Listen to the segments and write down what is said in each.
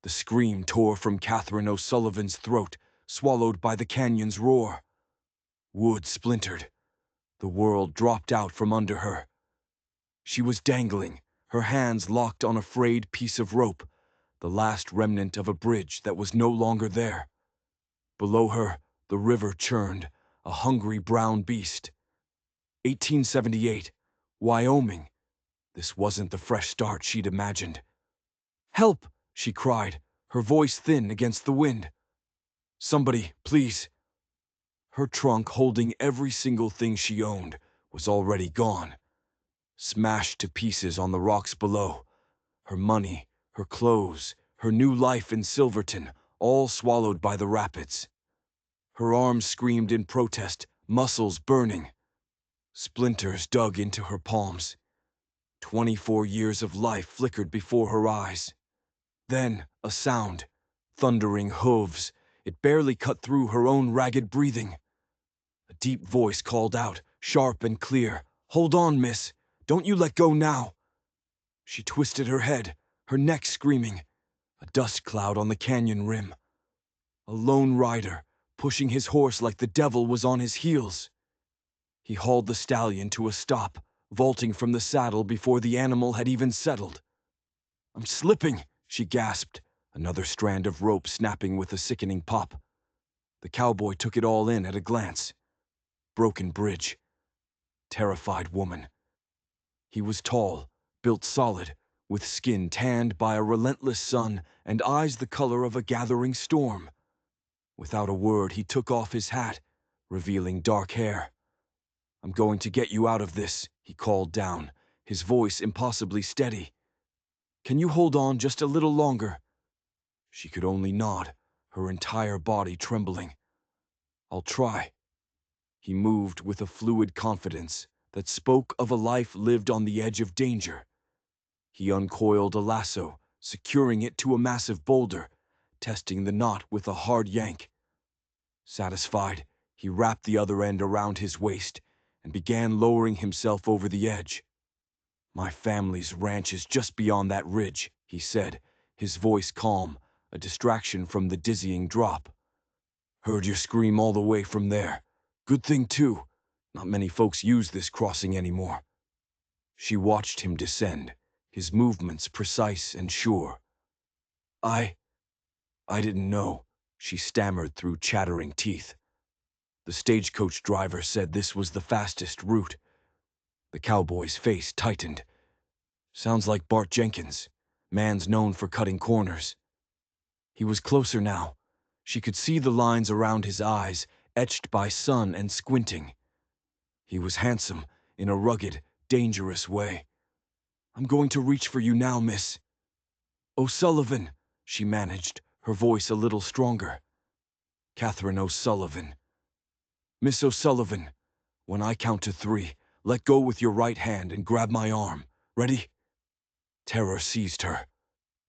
The scream tore from Catherine O'Sullivan's throat, swallowed by the canyon's roar. Wood splintered. The world dropped out from under her. She was dangling, her hands locked on a frayed piece of rope, the last remnant of a bridge that was no longer there. Below her, the river churned, a hungry brown beast. 1878, Wyoming. This wasn't the fresh start she'd imagined. "Help!" she cried, her voice thin against the wind. "Somebody, please." Her trunk, holding every single thing she owned, was already gone, smashed to pieces on the rocks below. Her money, her clothes, her new life in Silverton, all swallowed by the rapids. Her arms screamed in protest, muscles burning. Splinters dug into her palms. 24 years of life flickered before her eyes. Then, a sound. Thundering hooves. It barely cut through her own ragged breathing. A deep voice called out, sharp and clear, "Hold on, miss. Don't you let go now." She twisted her head, her neck screaming. A dust cloud on the canyon rim. A lone rider, pushing his horse like the devil was on his heels. He hauled the stallion to a stop, vaulting from the saddle before the animal had even settled. "I'm slipping," she gasped, another strand of rope snapping with a sickening pop. The cowboy took it all in at a glance. Broken bridge. Terrified woman. He was tall, built solid, with skin tanned by a relentless sun and eyes the color of a gathering storm. Without a word, he took off his hat, revealing dark hair. "I'm going to get you out of this," he called down, his voice impossibly steady. "Can you hold on just a little longer?" She could only nod, her entire body trembling. "I'll try." He moved with a fluid confidence that spoke of a life lived on the edge of danger. He uncoiled a lasso, securing it to a massive boulder, testing the knot with a hard yank. Satisfied, he wrapped the other end around his waist and began lowering himself over the edge. "My family's ranch is just beyond that ridge," he said, his voice calm, a distraction from the dizzying drop. "Heard your scream all the way from there. Good thing, too. Not many folks use this crossing anymore." She watched him descend, his movements precise and sure. I didn't know," she stammered through chattering teeth. "The stagecoach driver said this was the fastest route." The cowboy's face tightened. "Sounds like Bart Jenkins. Man's known for cutting corners." He was closer now. She could see the lines around his eyes, etched by sun and squinting. He was handsome, in a rugged, dangerous way. "I'm going to reach for you now, miss." "O'Sullivan," she managed, her voice a little stronger. "Catherine O'Sullivan." "Miss O'Sullivan, when I count to 3, let go with your right hand and grab my arm. Ready?" Terror seized her.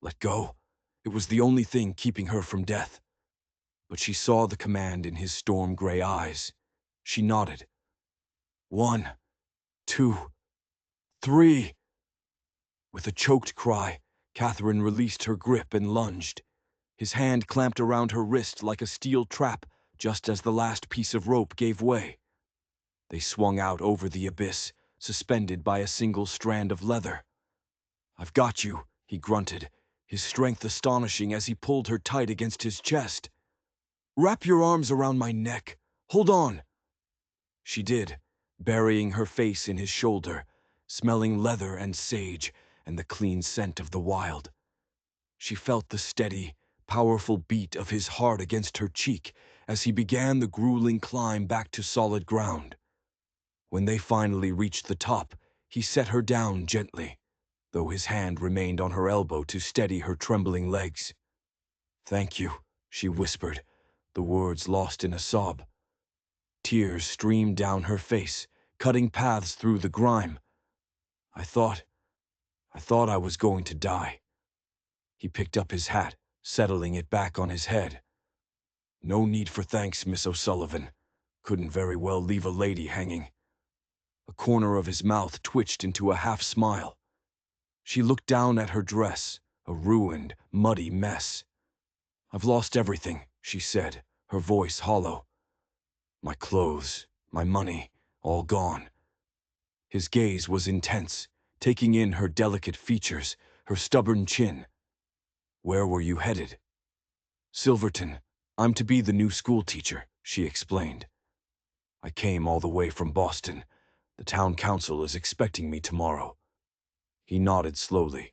Let go. It was the only thing keeping her from death. But she saw the command in his storm-gray eyes. She nodded. 1, 2, 3. With a choked cry, Catherine released her grip and lunged. His hand clamped around her wrist like a steel trap just as the last piece of rope gave way. They swung out over the abyss, suspended by a single strand of leather. "I've got you," he grunted, his strength astonishing as he pulled her tight against his chest. "Wrap your arms around my neck. Hold on." She did, burying her face in his shoulder, smelling leather and sage and the clean scent of the wild. She felt the steady, powerful beat of his heart against her cheek as he began the grueling climb back to solid ground. When they finally reached the top, he set her down gently, though his hand remained on her elbow to steady her trembling legs. "Thank you," she whispered, the words lost in a sob. Tears streamed down her face, cutting paths through the grime. I thought I was going to die." He picked up his hat, settling it back on his head. "No need for thanks, Miss O'Sullivan. Couldn't very well leave a lady hanging." A corner of his mouth twitched into a half-smile. She looked down at her dress, a ruined, muddy mess. "I've lost everything," she said, her voice hollow. "My clothes, my money, all gone." His gaze was intense, taking in her delicate features, her stubborn chin. "Where were you headed?" "Silverton. I'm to be the new schoolteacher," she explained. "I came all the way from Boston. The town council is expecting me tomorrow." He nodded slowly.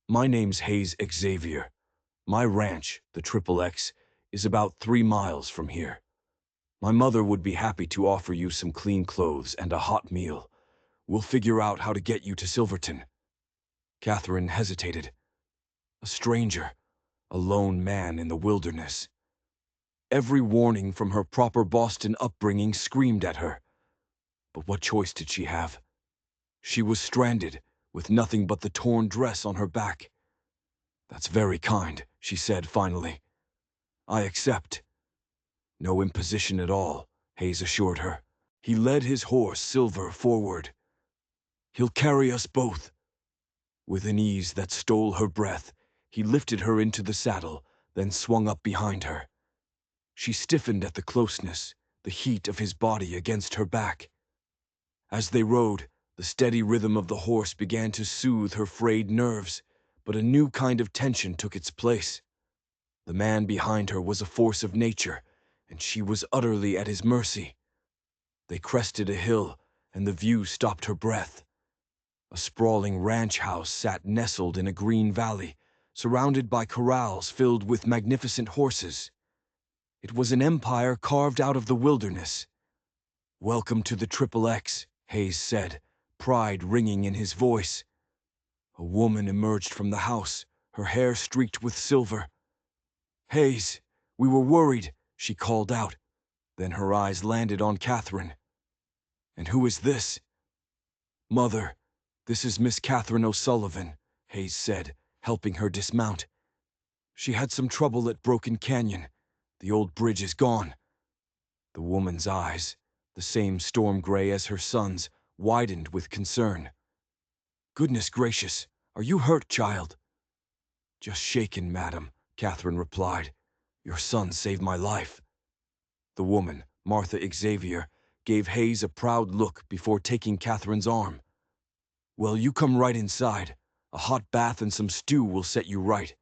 "My name's Hayes Xavier. My ranch, the Triple X, is about 3 miles from here. My mother would be happy to offer you some clean clothes and a hot meal. We'll figure out how to get you to Silverton." Catherine hesitated. A stranger, a lone man in the wilderness. Every warning from her proper Boston upbringing screamed at her. But what choice did she have? She was stranded, with nothing but the torn dress on her back. "That's very kind," she said finally. "I accept." "No imposition at all," Hayes assured her. He led his horse, Silver, forward. "He'll carry us both." With an ease that stole her breath, he lifted her into the saddle, then swung up behind her. She stiffened at the closeness, the heat of his body against her back. As they rode, the steady rhythm of the horse began to soothe her frayed nerves, but a new kind of tension took its place. The man behind her was a force of nature, and she was utterly at his mercy. They crested a hill, and the view stopped her breath. A sprawling ranch house sat nestled in a green valley, surrounded by corrals filled with magnificent horses. It was an empire carved out of the wilderness. "Welcome to the Triple X," Hayes said, pride ringing in his voice. A woman emerged from the house, her hair streaked with silver. "Hayes, we were worried," she called out. Then her eyes landed on Catherine. "And who is this?" "Mother, this is Miss Catherine O'Sullivan," Hayes said, helping her dismount. "She had some trouble at Broken Canyon. The old bridge is gone." The woman's eyes, the same storm gray as her son's, widened with concern. "Goodness gracious, are you hurt, child?" "Just shaken, madam," Catherine replied. "Your son saved my life." The woman, Martha Xavier, gave Hayes a proud look before taking Catherine's arm. "Well, you come right inside. A hot bath and some stew will set you right."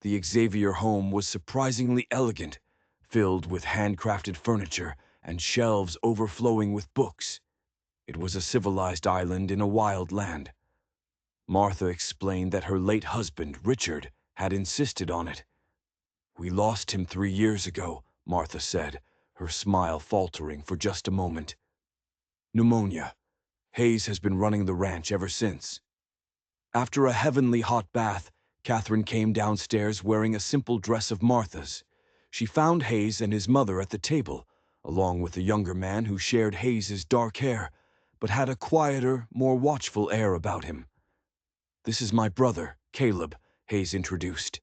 The Xavier home was surprisingly elegant, filled with handcrafted furniture and shelves overflowing with books. It was a civilized island in a wild land. Martha explained that her late husband, Richard, had insisted on it. "We lost him 3 years ago," Martha said, her smile faltering for just a moment. "Pneumonia. Hayes has been running the ranch ever since." After a heavenly hot bath, Catherine came downstairs wearing a simple dress of Martha's. She found Hayes and his mother at the table, along with a younger man who shared Hayes's dark hair, but had a quieter, more watchful air about him. "This is my brother, Caleb," Hayes introduced.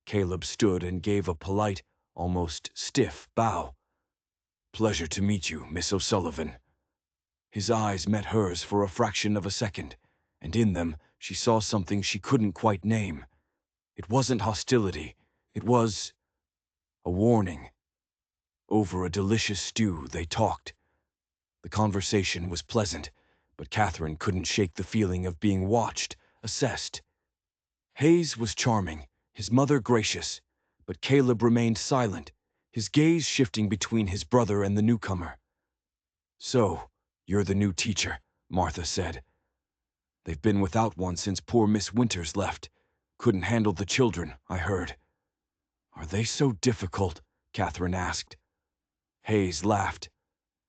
Caleb stood and gave a polite, almost stiff bow. "Pleasure to meet you, Miss O'Sullivan." His eyes met hers for a fraction of a second, and in them she saw something she couldn't quite name. It wasn't hostility, it was a warning. Over a delicious stew, they talked. The conversation was pleasant, but Catherine couldn't shake the feeling of being watched, assessed. Hayes was charming, his mother gracious, but Caleb remained silent, his gaze shifting between his brother and the newcomer. "So, you're the new teacher," Martha said. "They've been without one since poor Miss Winters left. Couldn't handle the children, I heard." "Are they so difficult?" Catherine asked. Hayes laughed.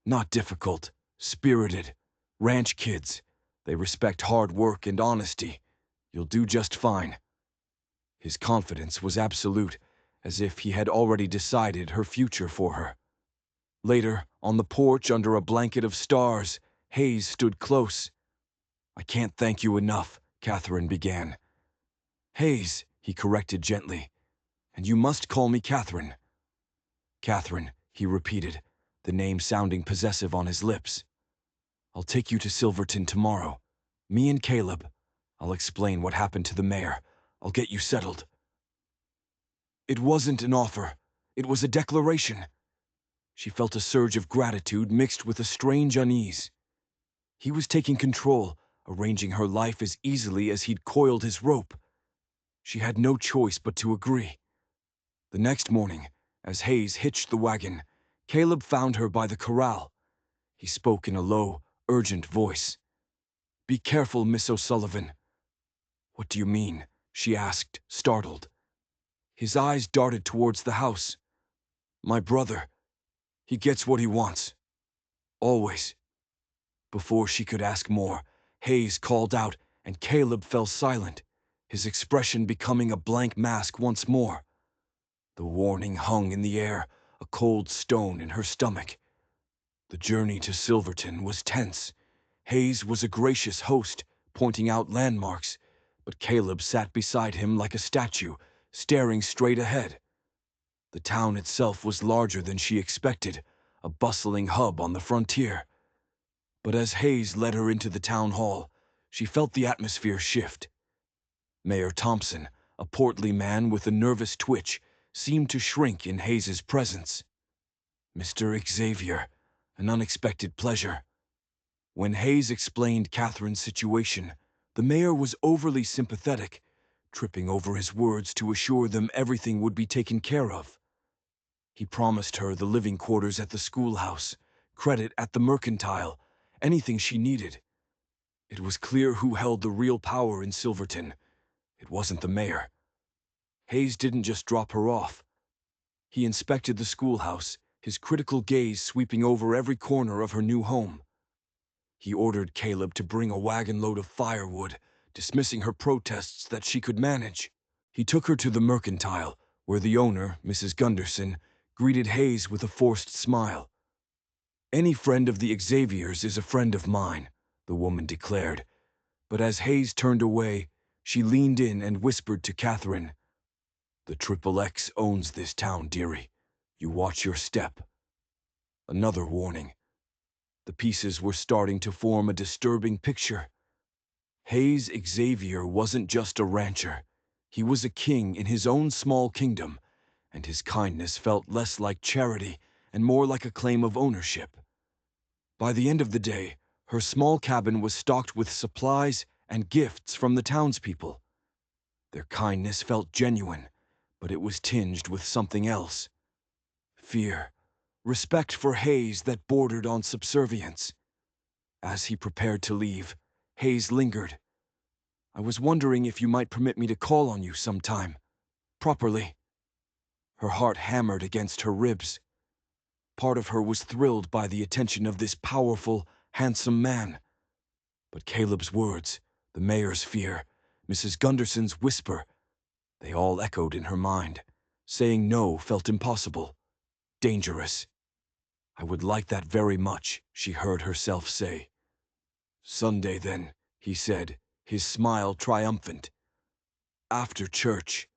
"Not difficult, spirited. Ranch kids. They respect hard work and honesty. You'll do just fine." His confidence was absolute, as if he had already decided her future for her. Later, on the porch under a blanket of stars, Hayes stood close. "I can't thank you enough," Catherine began. "Hayes," he corrected gently, "and you must call me Catherine." "Catherine," he repeated, the name sounding possessive on his lips. "I'll take you to Silverton tomorrow. Me and Caleb. I'll explain what happened to the mayor. I'll get you settled." It wasn't an offer. It was a declaration. She felt a surge of gratitude mixed with a strange unease. He was taking control, arranging her life as easily as he'd coiled his rope. She had no choice but to agree. The next morning, as Hayes hitched the wagon, Caleb found her by the corral. He spoke in a low, urgent voice. "Be careful, Miss O'Sullivan." "What do you mean?" she asked, startled. His eyes darted towards the house. "My brother. He gets what he wants. Always." Before she could ask more, Hayes called out, and Caleb fell silent, his expression becoming a blank mask once more. The warning hung in the air, a cold stone in her stomach. The journey to Silverton was tense. Hayes was a gracious host, pointing out landmarks, but Caleb sat beside him like a statue, staring straight ahead. The town itself was larger than she expected, a bustling hub on the frontier. But as Hayes led her into the town hall, she felt the atmosphere shift. Mayor Thompson, a portly man with a nervous twitch, seemed to shrink in Hayes's presence. "Mr. Xavier, an unexpected pleasure." When Hayes explained Catherine's situation, the mayor was overly sympathetic, tripping over his words to assure them everything would be taken care of. He promised her the living quarters at the schoolhouse, credit at the mercantile, anything she needed. It was clear who held the real power in Silverton. It wasn't the mayor. Hayes didn't just drop her off. He inspected the schoolhouse, his critical gaze sweeping over every corner of her new home. He ordered Caleb to bring a wagon load of firewood, dismissing her protests that she could manage. He took her to the mercantile, where the owner, Mrs. Gunderson, greeted Hayes with a forced smile. "Any friend of the Xaviers is a friend of mine," the woman declared. But as Hayes turned away, she leaned in and whispered to Catherine, "The XXX owns this town, dearie. You watch your step." Another warning. The pieces were starting to form a disturbing picture. Hayes Xavier wasn't just a rancher. He was a king in his own small kingdom, and his kindness felt less like charity and more like a claim of ownership. By the end of the day, her small cabin was stocked with supplies and gifts from the townspeople. Their kindness felt genuine, but it was tinged with something else. Fear, respect for Hayes that bordered on subservience. As he prepared to leave, Hayes lingered. "I was wondering if you might permit me to call on you sometime. Properly." Her heart hammered against her ribs. Part of her was thrilled by the attention of this powerful, handsome man. But Caleb's words, the mayor's fear, Mrs. Gunderson's whisper, they all echoed in her mind. Saying no felt impossible, dangerous. "I would like that very much," she heard herself say. "Sunday, then," he said, his smile triumphant. "After church."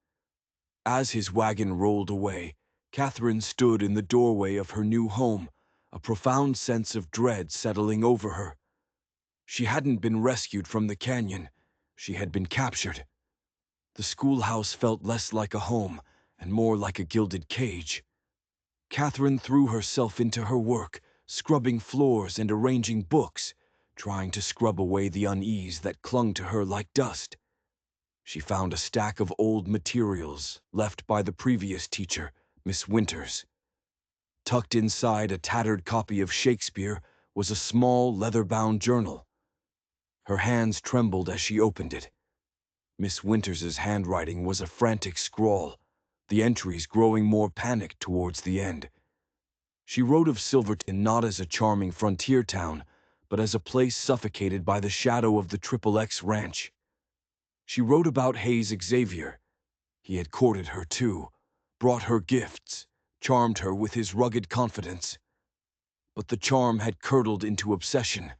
As his wagon rolled away, Catherine stood in the doorway of her new home, a profound sense of dread settling over her. She hadn't been rescued from the canyon. She had been captured. The schoolhouse felt less like a home and more like a gilded cage. Catherine threw herself into her work, scrubbing floors and arranging books, trying to scrub away the unease that clung to her like dust. She found a stack of old materials left by the previous teacher, Miss Winters. Tucked inside a tattered copy of Shakespeare was a small leather-bound journal. Her hands trembled as she opened it. Miss Winters's handwriting was a frantic scrawl, the entries growing more panicked towards the end. She wrote of Silverton not as a charming frontier town, but as a place suffocated by the shadow of the XXX ranch. She wrote about Hayes Xavier. He had courted her too, brought her gifts, charmed her with his rugged confidence. But the charm had curdled into obsession.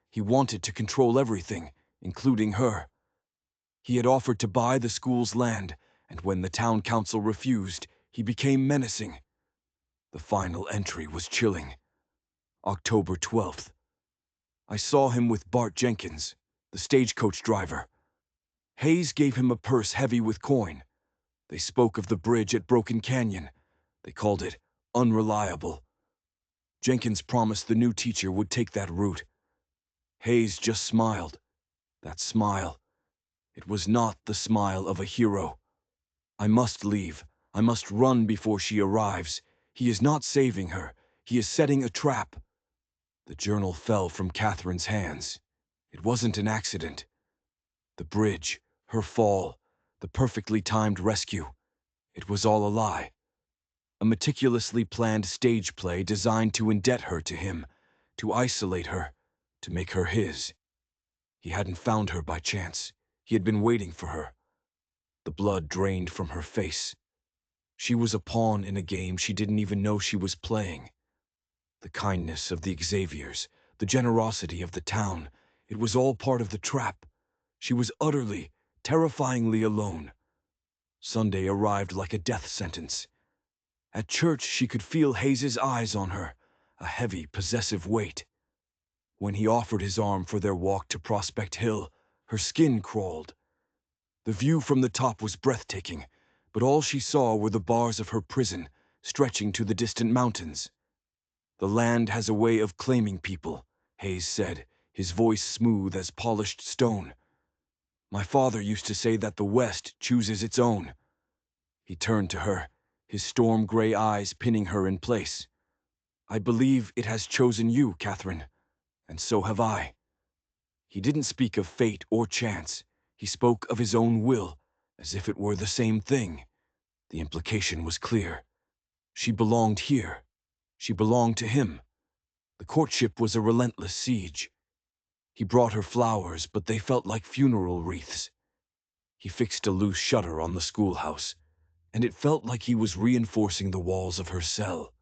He wanted to control everything, including her. He had offered to buy the school's land, and when the town council refused, he became menacing. The final entry was chilling. October 12th. I saw him with Bart Jenkins, the stagecoach driver. Hayes gave him a purse heavy with coin. They spoke of the bridge at Broken Canyon. They called it unreliable. Jenkins promised the new teacher would take that route. Hayes just smiled. That smile. It was not the smile of a hero. I must leave. I must run before she arrives. He is not saving her. He is setting a trap. The journal fell from Catherine's hands. It wasn't an accident. The bridge, her fall, the perfectly timed rescue. It was all a lie. A meticulously planned stage play designed to indebt her to him, to isolate her, to make her his. He hadn't found her by chance. He had been waiting for her. The blood drained from her face. She was a pawn in a game she didn't even know she was playing. The kindness of the Xaviers, the generosity of the town, it was all part of the trap. She was utterly, terrifyingly alone. Sunday arrived like a death sentence. At church, she could feel Hayes's eyes on her, a heavy, possessive weight. When he offered his arm for their walk to Prospect Hill, her skin crawled. The view from the top was breathtaking, but all she saw were the bars of her prison, stretching to the distant mountains. The land has a way of claiming people, Hayes said, his voice smooth as polished stone. My father used to say that the West chooses its own. He turned to her, his storm-gray eyes pinning her in place. I believe it has chosen you, Catherine, and so have I. He didn't speak of fate or chance. He spoke of his own will, as if it were the same thing. The implication was clear. She belonged here. She belonged to him. The courtship was a relentless siege. He brought her flowers, but they felt like funeral wreaths. He fixed a loose shutter on the schoolhouse, and it felt like he was reinforcing the walls of her cell.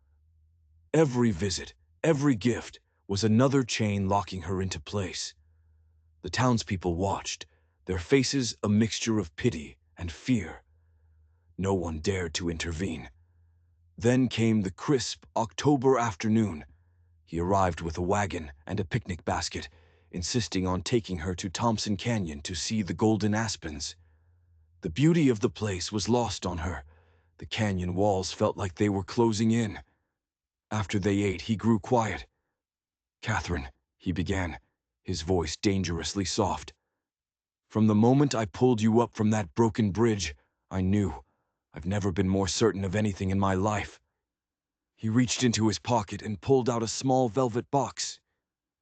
Every visit, every gift, was another chain locking her into place. The townspeople watched, their faces a mixture of pity and fear. No one dared to intervene. Then came the crisp October afternoon. He arrived with a wagon and a picnic basket, insisting on taking her to Thompson Canyon to see the golden aspens. The beauty of the place was lost on her. The canyon walls felt like they were closing in. After they ate, he grew quiet. Catherine, he began, his voice dangerously soft. From the moment I pulled you up from that broken bridge, I knew. I've never been more certain of anything in my life. He reached into his pocket and pulled out a small velvet box.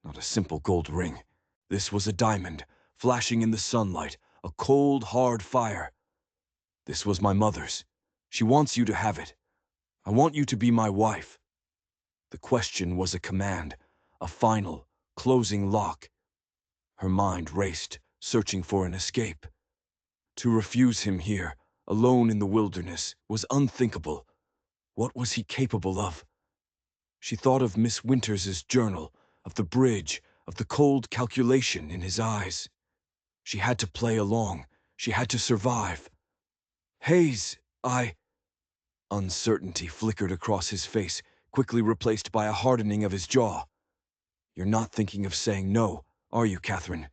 Not a simple gold ring. This was a diamond, flashing in the sunlight, a cold, hard fire. This was my mother's. She wants you to have it. I want you to be my wife. The question was a command, a final, closing lock. Her mind raced, searching for an escape. To refuse him here, alone in the wilderness, was unthinkable. What was he capable of? She thought of Miss Winters's journal, of the bridge, of the cold calculation in his eyes. She had to play along. She had to survive. Hayes, Uncertainty flickered across his face, quickly replaced by a hardening of his jaw. You're not thinking of saying no, are you, Catherine?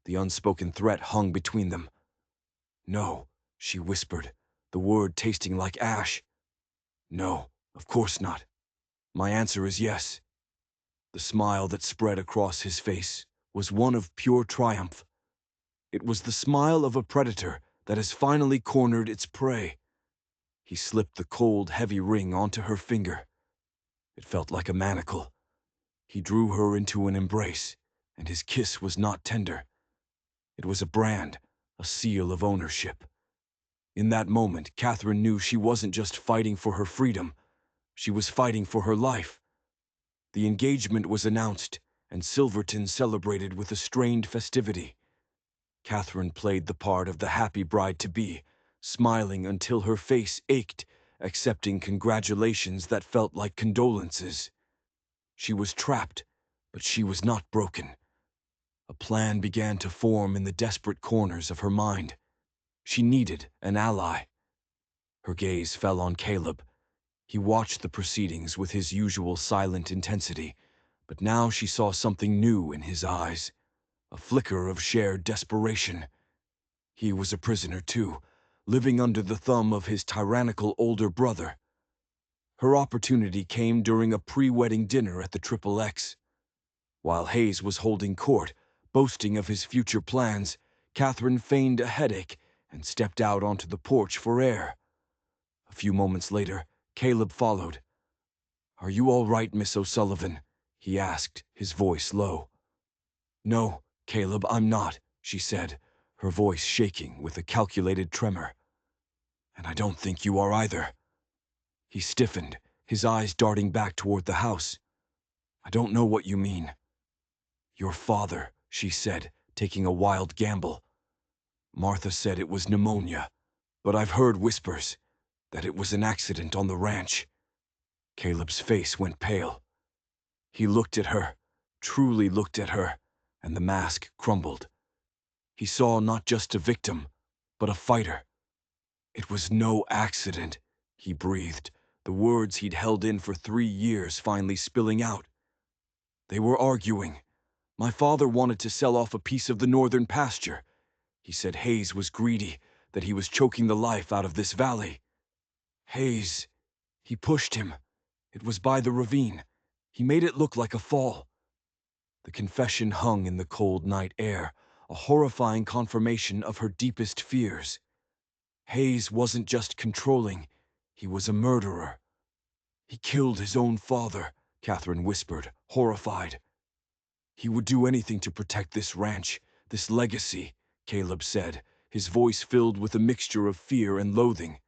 The unspoken threat hung between them. No, she whispered, the word tasting like ash. No, of course not. My answer is yes. The smile that spread across his face was one of pure triumph. It was the smile of a predator that has finally cornered its prey. He slipped the cold, heavy ring onto her finger. It felt like a manacle. He drew her into an embrace, and his kiss was not tender. It was a brand, a seal of ownership. In that moment, Catherine knew she wasn't just fighting for her freedom. She was fighting for her life. The engagement was announced, and Silverton celebrated with a strained festivity. Catherine played the part of the happy bride-to-be, smiling until her face ached, accepting congratulations that felt like condolences. She was trapped, but she was not broken. A plan began to form in the desperate corners of her mind. She needed an ally. Her gaze fell on Caleb. He watched the proceedings with his usual silent intensity, but now she saw something new in his eyes, a flicker of shared desperation. He was a prisoner too, living under the thumb of his tyrannical older brother. Her opportunity came during a pre-wedding dinner at the Triple X. While Hayes was holding court, boasting of his future plans, Catherine feigned a headache and stepped out onto the porch for air. A few moments later, Caleb followed. "Are you all right, Miss O'Sullivan?" he asked, his voice low. "No, Caleb, I'm not," she said, her voice shaking with a calculated tremor. "And I don't think you are either." He stiffened, his eyes darting back toward the house. "I don't know what you mean." "Your father," she said, taking a wild gamble. "Martha said it was pneumonia, but I've heard whispers that it was an accident on the ranch." Caleb's face went pale. He looked at her, truly looked at her, and the mask crumbled. He saw not just a victim, but a fighter. "It was no accident," he breathed, the words he'd held in for 3 years finally spilling out. "They were arguing. My father wanted to sell off a piece of the northern pasture. He said Hayes was greedy, that he was choking the life out of this valley. Hayes, he pushed him. It was by the ravine. He made it look like a fall." The confession hung in the cold night air, a horrifying confirmation of her deepest fears. Hayes wasn't just controlling, he was a murderer. "He killed his own father," Catherine whispered, horrified. "He would do anything to protect this ranch, this legacy," Caleb said, his voice filled with a mixture of fear and loathing.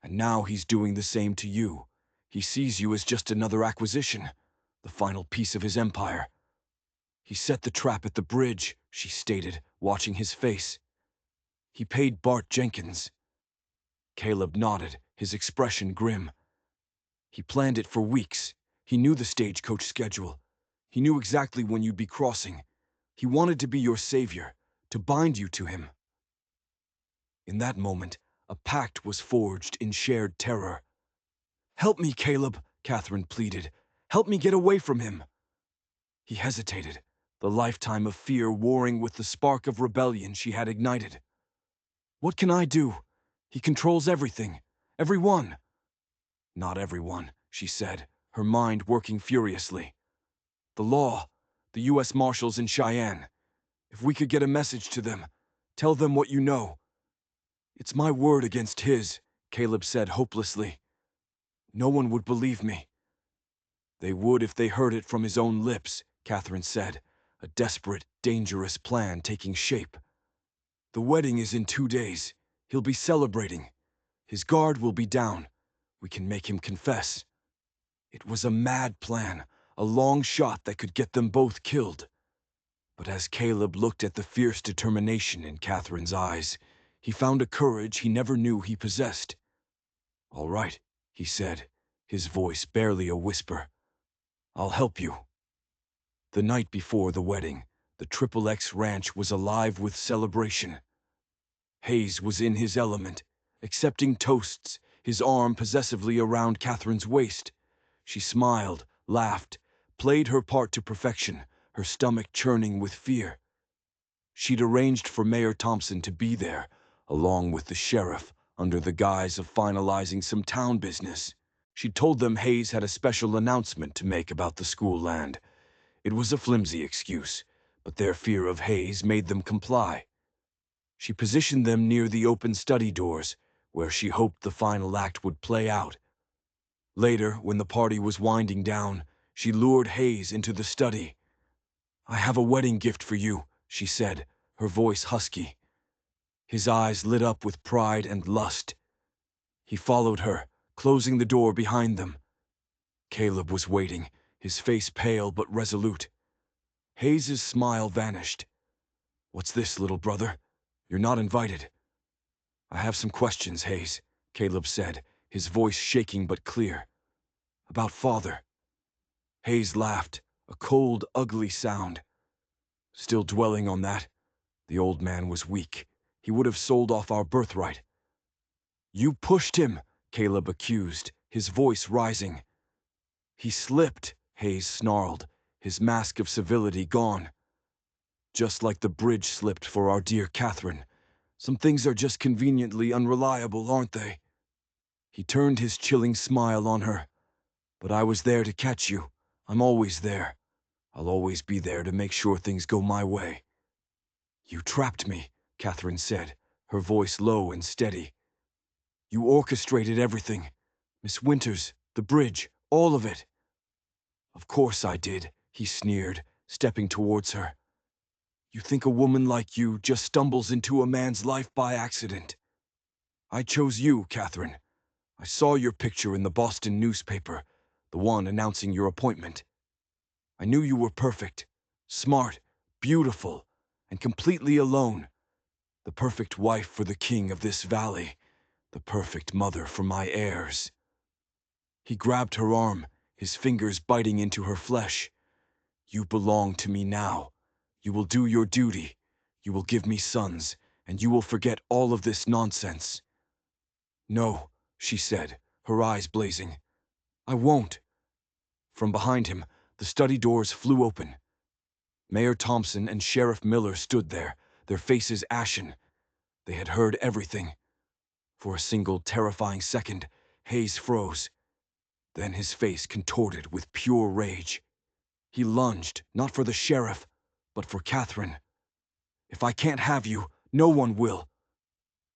"And now he's doing the same to you. He sees you as just another acquisition, the final piece of his empire." "He set the trap at the bridge," she stated, watching his face. "He paid Bart Jenkins." Caleb nodded, his expression grim. "He planned it for weeks. He knew the stagecoach schedule. He knew exactly when you'd be crossing. He wanted to be your savior, to bind you to him." In that moment, a pact was forged in shared terror. "Help me, Caleb," Catherine pleaded. "Help me get away from him." He hesitated, the lifetime of fear warring with the spark of rebellion she had ignited. "What can I do? He controls everything. Everyone." "Not everyone," she said, her mind working furiously. "The law, the U.S. Marshals in Cheyenne. If we could get a message to them, tell them what you know." "It's my word against his," Caleb said hopelessly. "No one would believe me." "They would if they heard it from his own lips," Catherine said, a desperate, dangerous plan taking shape. "The wedding is in 2 days. He'll be celebrating. His guard will be down. We can make him confess." It was a mad plan, a long shot that could get them both killed. But as Caleb looked at the fierce determination in Catherine's eyes, he found a courage he never knew he possessed. "All right," he said, his voice barely a whisper. "I'll help you." The night before the wedding, the Triple X ranch was alive with celebration. Hayes was in his element, accepting toasts, his arm possessively around Catherine's waist. She smiled, laughed, played her part to perfection, her stomach churning with fear. She'd arranged for Mayor Thompson to be there, along with the sheriff, under the guise of finalizing some town business. She'd told them Hayes had a special announcement to make about the school land. It was a flimsy excuse, but their fear of Hayes made them comply. She positioned them near the open study doors, where she hoped the final act would play out. Later, when the party was winding down, she lured Hayes into the study. "I have a wedding gift for you," she said, her voice husky. His eyes lit up with pride and lust. He followed her, closing the door behind them. Caleb was waiting, his face pale but resolute. Hayes's smile vanished. "What's this, little brother? You're not invited." "I have some questions, Hayes," Caleb said, his voice shaking but clear. "About father." Hayes laughed, a cold, ugly sound. "Still dwelling on that? The old man was weak. He would have sold off our birthright." "You pushed him," Caleb accused, his voice rising. "He slipped," Hayes snarled, his mask of civility gone. "Just like the bridge slipped for our dear Catherine. Some things are just conveniently unreliable, aren't they? He turned his chilling smile on her. But I was there to catch you. I'm always there. I'll always be there to make sure things go my way. You trapped me, Catherine said, her voice low and steady. You orchestrated everything. Miss Winters, the bridge, all of it. Of course I did, he sneered, stepping towards her. You think a woman like you just stumbles into a man's life by accident? I chose you, Catherine. I saw your picture in the Boston newspaper, the one announcing your appointment. I knew you were perfect, smart, beautiful, and completely alone. The perfect wife for the king of this valley, the perfect mother for my heirs. He grabbed her arm, his fingers biting into her flesh. You belong to me now. You will do your duty. You will give me sons, and you will forget all of this nonsense. No, she said, her eyes blazing. I won't. From behind him, the study doors flew open. Mayor Thompson and Sheriff Miller stood there, their faces ashen. They had heard everything. For a single terrifying second, Hayes froze. Then his face contorted with pure rage. He lunged, not for the sheriff, but for Catherine. If I can't have you, no one will.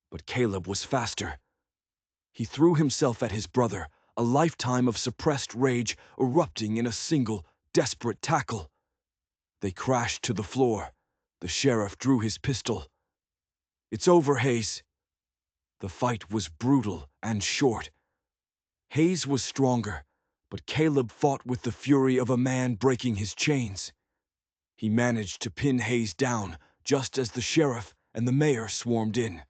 But Caleb was faster. He threw himself at his brother, a lifetime of suppressed rage erupting in a single, desperate tackle. They crashed to the floor. The sheriff drew his pistol. It's over, Hayes. The fight was brutal and short. Hayes was stronger, but Caleb fought with the fury of a man breaking his chains. He managed to pin Hayes down just as the sheriff and the mayor swarmed in.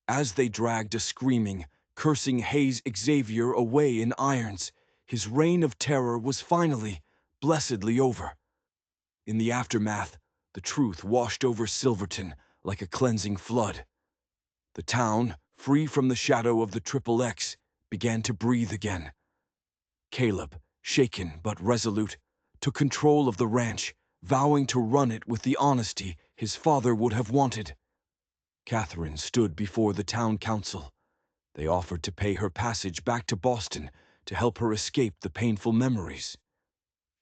As they dragged a screaming, cursing Hayes Xavier away in irons, his reign of terror was finally, blessedly over. In the aftermath, the truth washed over Silverton like a cleansing flood. The town, free from the shadow of the Triple X, began to breathe again. Caleb, shaken but resolute, took control of the ranch, vowing to run it with the honesty his father would have wanted. Catherine stood before the town council. They offered to pay her passage back to Boston to help her escape the painful memories.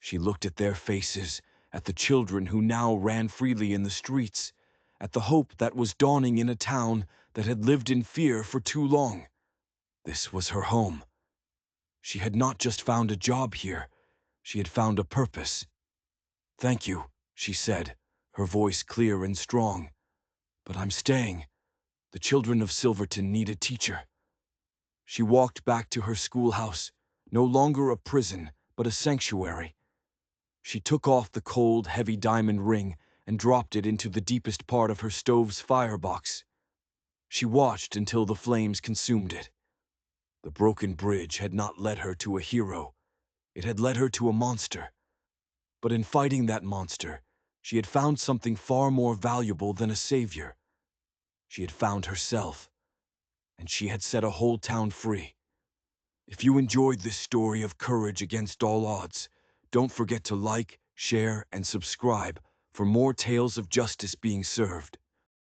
She looked at their faces, at the children who now ran freely in the streets, at the hope that was dawning in a town that had lived in fear for too long. This was her home. She had not just found a job here, she had found a purpose. Thank you, she said, her voice clear and strong. But I'm staying. The children of Silverton need a teacher. She walked back to her schoolhouse, no longer a prison, but a sanctuary. She took off the cold, heavy diamond ring and dropped it into the deepest part of her stove's firebox. She watched until the flames consumed it. The broken bridge had not led her to a hero. It had led her to a monster. But in fighting that monster, she had found something far more valuable than a savior. She had found herself, and she had set a whole town free. If you enjoyed this story of courage against all odds, don't forget to like, share, and subscribe for more tales of justice being served.